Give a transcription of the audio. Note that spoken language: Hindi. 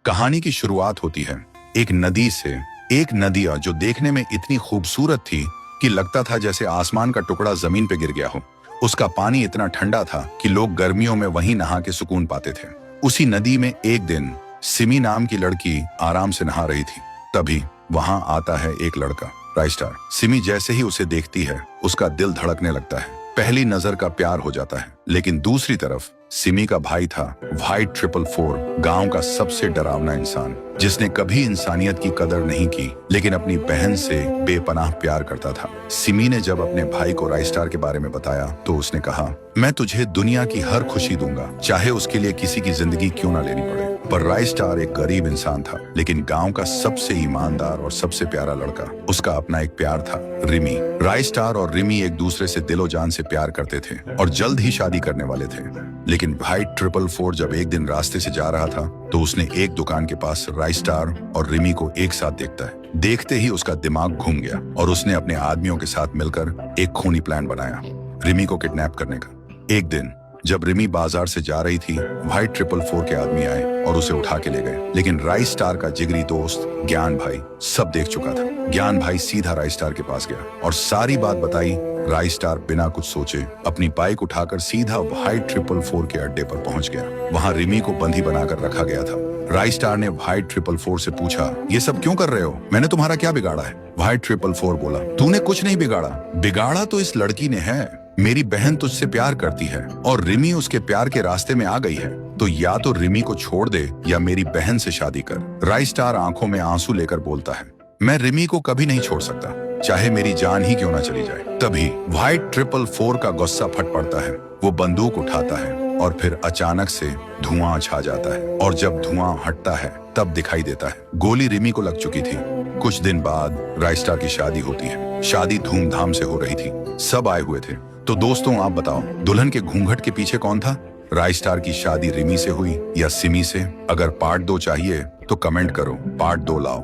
कहानी की शुरुआत होती है एक नदी से। एक नदिया जो देखने में इतनी खूबसूरत थी कि लगता था जैसे आसमान का टुकड़ा जमीन पे गिर गया हो। उसका पानी इतना ठंडा था कि लोग गर्मियों में वहीं नहा के सुकून पाते थे। उसी नदी में एक दिन सिमी नाम की लड़की आराम से नहा रही थी। तभी वहां आता है एक लड़का, राइस्टार। सिमी जैसे ही उसे देखती है उसका दिल धड़कने लगता है। पहली नजर का प्यार हो जाता है। लेकिन दूसरी तरफ सिमी का भाई था व्हाइट 444, गांव का सबसे डरावना इंसान, जिसने कभी इंसानियत की कदर नहीं की लेकिन अपनी बहन से बेपनाह प्यार करता था। सिमी ने जब अपने भाई को राइस्टार के बारे में बताया तो उसने कहा, मैं तुझे दुनिया की हर खुशी दूंगा, चाहे उसके लिए किसी की जिंदगी क्यों ना लेनी पड़े। पर राइस्टार एक गरीब इंसान था, लेकिन गांव का सबसे ईमानदार और सबसे प्यारा लड़का। उसका अपना एक प्यार था, रिमी। राइस्टार और रिमी एक दूसरे से दिलो जान से प्यार करते थे और जल्द ही शादी करने वाले थे। लेकिन भाई 444 जब एक दिन रास्ते से जा रहा था तो उसने एक दुकान के पास राइस्टार और रिमी को एक साथ देखता है। देखते ही उसका दिमाग घूम गया और उसने अपने आदमियों के साथ मिलकर एक खूनी प्लान बनाया, रिमी को किडनैप करने का। एक दिन जब रिमी बाजार से जा रही थी, व्हाइट 444 के आदमी आए और उसे उठा के ले गए। लेकिन राइस्टार का जिगरी दोस्त ज्ञान भाई सब देख चुका था। ज्ञान भाई सीधा राइस्टार के पास गया और सारी बात बताई। राइस्टार बिना कुछ सोचे अपनी बाइक उठाकर सीधा व्हाइट 444 के अड्डे पर पहुंच गया। वहां रिमी को बंदी बनाकर रखा गया था। राइस्टार ने व्हाइट 444 से पूछा, ये सब क्यों कर रहे हो? मैंने तुम्हारा क्या बिगाड़ा है? व्हाइट 444 बोला, तूने कुछ नहीं बिगाड़ा। बिगाड़ा तो इस लड़की ने है। मेरी बहन तुझसे प्यार करती है और रिमी उसके प्यार के रास्ते में आ गई है, तो या तो रिमी को छोड़ दे या मेरी बहन से शादी कर। राइस्टार आंखों में आंसू लेकर बोलता है, मैं रिमी को कभी नहीं छोड़ सकता, चाहे मेरी जान ही क्यों ना चली जाए। तभी व्हाइट 444 का गुस्सा फट पड़ता है। वो बंदूक उठाता है और फिर अचानक से धुआं छा जाता है और जब धुआं हटता है तब दिखाई देता है गोली रिमी को लग चुकी थी। कुछ दिन बाद राइस्टार की शादी होती है। शादी धूमधाम से हो रही थी, सब आए हुए थे। तो दोस्तों आप बताओ, दुल्हन के घूंघट के पीछे कौन था? राइस्टार की शादी रिमी से हुई या सिमी से? अगर पार्ट 2 चाहिए तो कमेंट करो, पार्ट 2 लाओ।